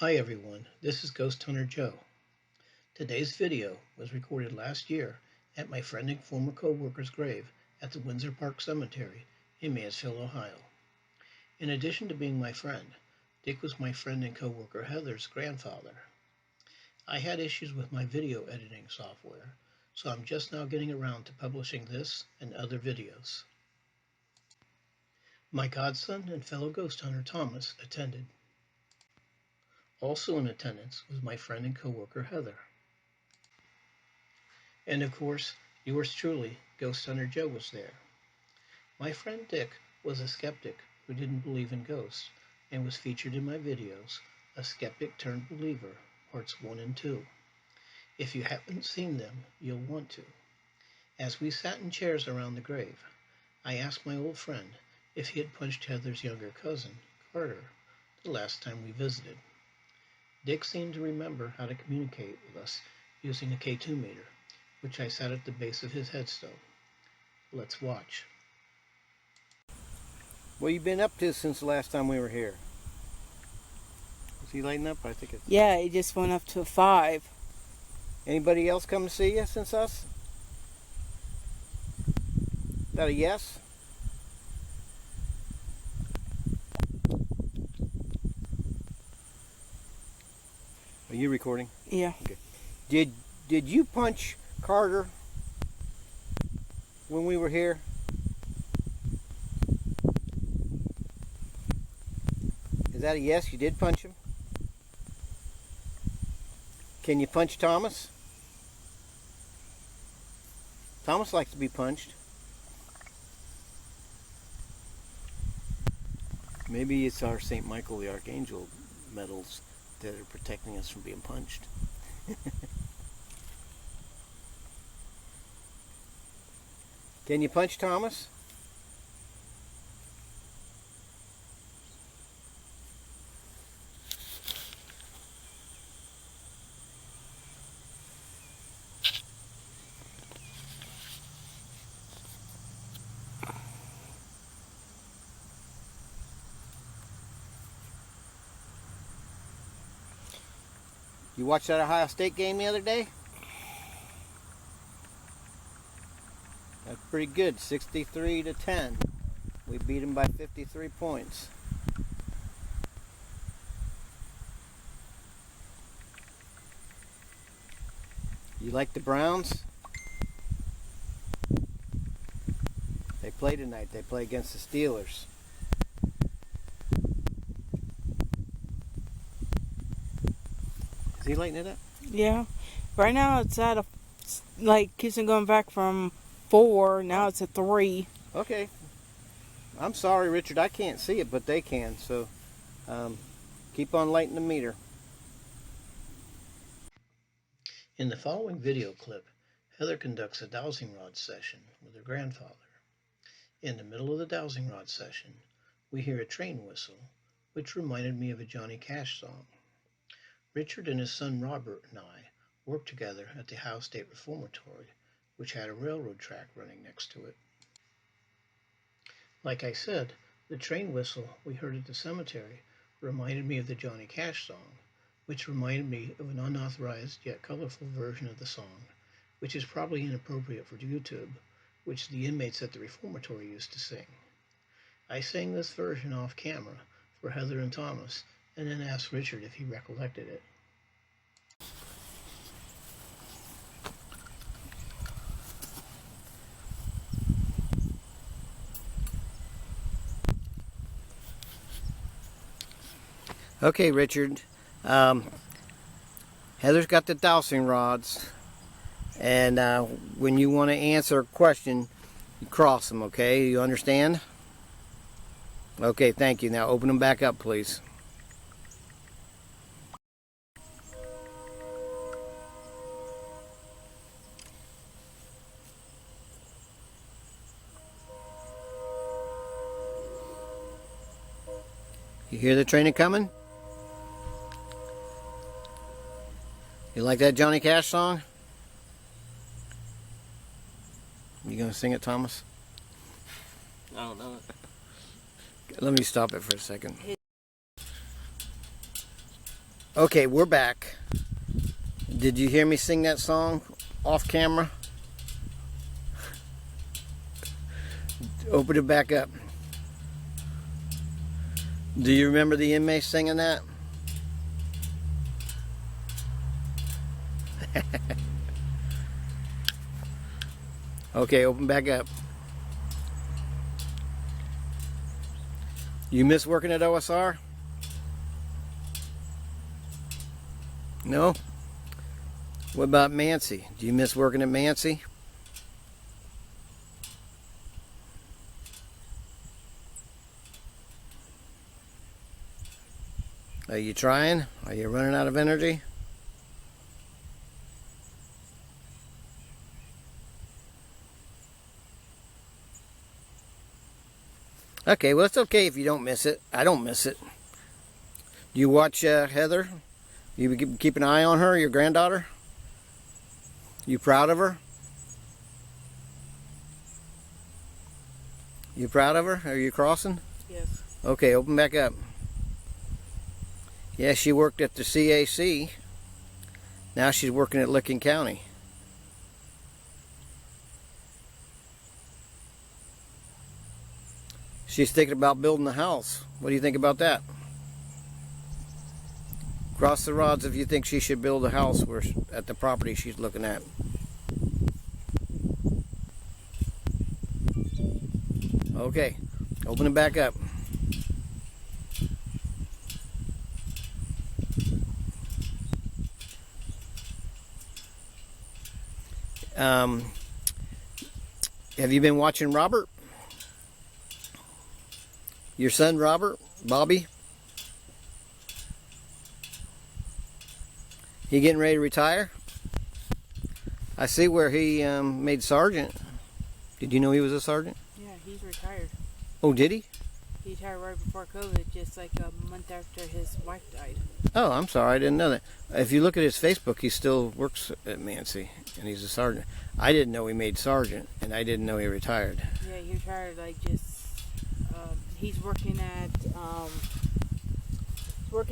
Hi everyone, this is Ghost Hunter Joe. Today's video was recorded last year at my friend and former co-worker's grave at the Windsor Park Cemetery in Mansfield, Ohio. In addition to being my friend, Dick was my friend and co-worker Heather's grandfather. I had issues with my video editing software, so I'm just now getting around to publishing this and other videos. My godson and fellow ghost hunter Thomas attended. Also in attendance was my friend and co-worker Heather. And of course, yours truly, Ghost Hunter Joe, was there. My friend Dick was a skeptic who didn't believe in ghosts and was featured in my videos, A Skeptic Turned Believer, Parts 1 and 2. If you haven't seen them, you'll want to. As we sat in chairs around the grave, I asked my old friend if he had punched Heather's younger cousin, Carter, the last time we visited. Dick seemed to remember how to communicate with us using a K2 meter, which I sat at the base of his headstone. Let's watch. What you been up to since the last time we were here? Is he lighting up? I think it's... Yeah, it just went up to 5. Anybody else come to see you since us? Is that a yes? Are you recording? Yeah. Okay. Did you punch Carter when we were here? Is that a yes? You did punch him? Can you punch Thomas? Thomas likes to be punched. Maybe it's our St. Michael the Archangel medals that are protecting us from being punched. Can you punch Thomas? You watched that Ohio State game the other day? That's pretty good, 63-10. We beat them by 53 points. You like the Browns? They play tonight. They play against the Steelers. Is he lighting it up? Yeah. Right now it's at keeps on going back from 4. Now it's at 3. Okay. I'm sorry, Richard. I can't see it, but they can. So keep on lighting the meter. In the following video clip, Heather conducts a dowsing rod session with her grandfather. In the middle of the dowsing rod session, we hear a train whistle, which reminded me of a Johnny Cash song. Richard and his son Robert and I worked together at the Ohio State Reformatory, which had a railroad track running next to it. Like I said, the train whistle we heard at the cemetery reminded me of the Johnny Cash song, which reminded me of an unauthorized yet colorful version of the song, which is probably inappropriate for YouTube, which the inmates at the reformatory used to sing. I sang this version off camera for Heather and Thomas, and then asked Richard if he recollected it. Okay, Richard. Heather's got the dowsing rods, and when you want to answer a question, you cross them, okay? You understand? Okay, thank you. Now open them back up, please. You hear the train coming? You like that Johnny Cash song? You gonna sing it, Thomas? I don't know it. Let me stop it for a second. Okay, we're back. Did you hear me sing that song off camera? Open it back up. Do you remember the inmates singing that? Okay, open back up. You miss working at OSR? No? What about Mancy? Do you miss working at Mancy? Are you trying? Are you running out of energy? Okay, well, it's okay if you don't miss it. I don't miss it. Do you watch Heather? You keep an eye on her, your granddaughter? You proud of her? You proud of her? Are you crossing? Yes. Okay, open back up. Yeah, she worked at the CAC. Now she's working at Licking County. She's thinking about building a house. What do you think about that? Cross the rods if you think she should build a house at the property she's looking at. Okay, open it back up. Have you been watching Robert? Your son Robert? Bobby? He getting ready to retire? I see where he made sergeant. Did you know he was a sergeant? Yeah, he's retired. Oh, did he? He retired right before COVID, just like a month after his wife died. Oh, I'm sorry, I didn't know that. If you look at his Facebook, he still works at Mancy, and he's a sergeant. I didn't know he made sergeant, and I didn't know he retired. Yeah, he retired he's working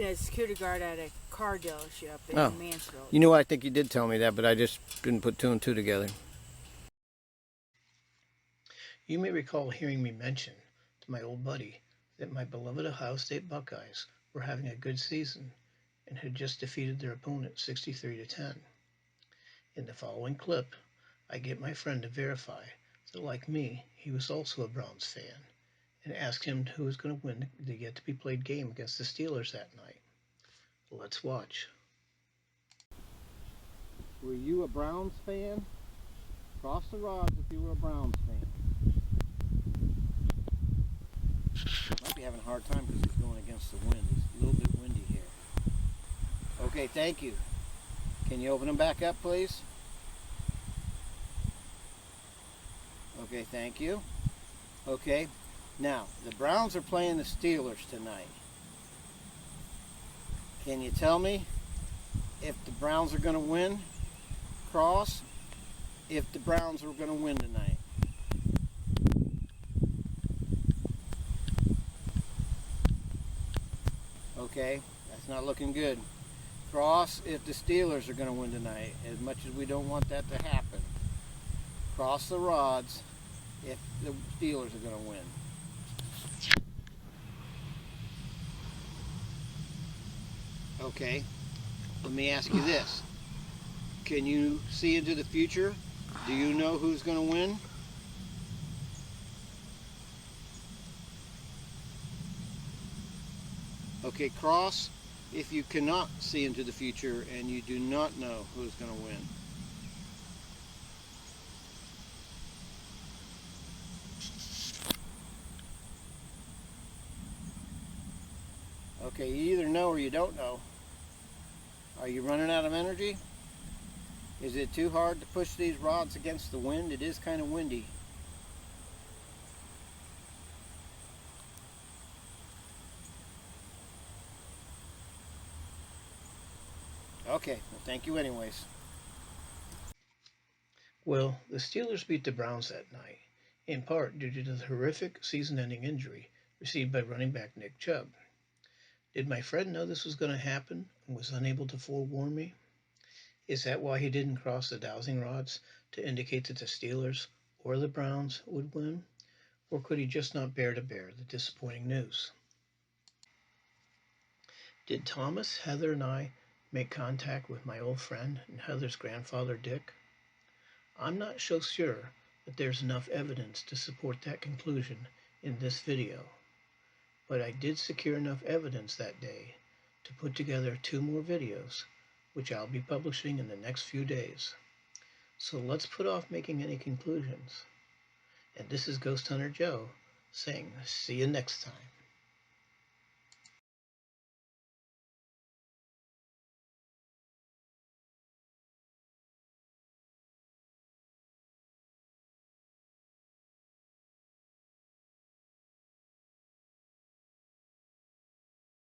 as security guard at a car dealership in Mansfield. You know what? I think you did tell me that, but I just didn't put two and two together. You may recall hearing me mention to my old buddy that my beloved Ohio State Buckeyes were having a good season and had just defeated their opponent 63-10. In the following clip, I get my friend to verify that, like me, he was also a Browns fan, and ask him who was going to win the yet-to-be-played game against the Steelers that night. Let's watch. Were you a Browns fan? Cross the rods if you were a Browns fan. Might be having a hard time because he's going against the wind. It's a little bit windy here. Okay, thank you. Can you open them back up, please? Okay, thank you. Okay, now, the Browns are playing the Steelers tonight. Can you tell me if the Browns are going to win? Cross, if the Browns are going to win tonight. Okay, that's not looking good. Cross, if the Steelers are going to win tonight, as much as we don't want that to happen. Cross the rods if the Steelers are going to win. Okay, let me ask you this. Can you see into the future? Do you know who's going to win? Okay, cross if you cannot see into the future and you do not know who's going to win. Okay, you either know or you don't know. Are you running out of energy? Is it too hard to push these rods against the wind? It is kind of windy. Okay, well, thank you anyways. Well, the Steelers beat the Browns that night, in part due to the horrific season-ending injury received by running back Nick Chubb. Did my friend know this was going to happen and was unable to forewarn me? Is that why he didn't cross the dowsing rods to indicate that the Steelers or the Browns would win? Or could he just not bear to bear the disappointing news? Did Thomas, Heather, and I make contact with my old friend and Heather's grandfather, Dick? I'm not so sure that there's enough evidence to support that conclusion in this video, but I did secure enough evidence that day to put together 2 more videos, which I'll be publishing in the next few days. So let's put off making any conclusions. And this is Ghost Hunter Joe saying, see you next time.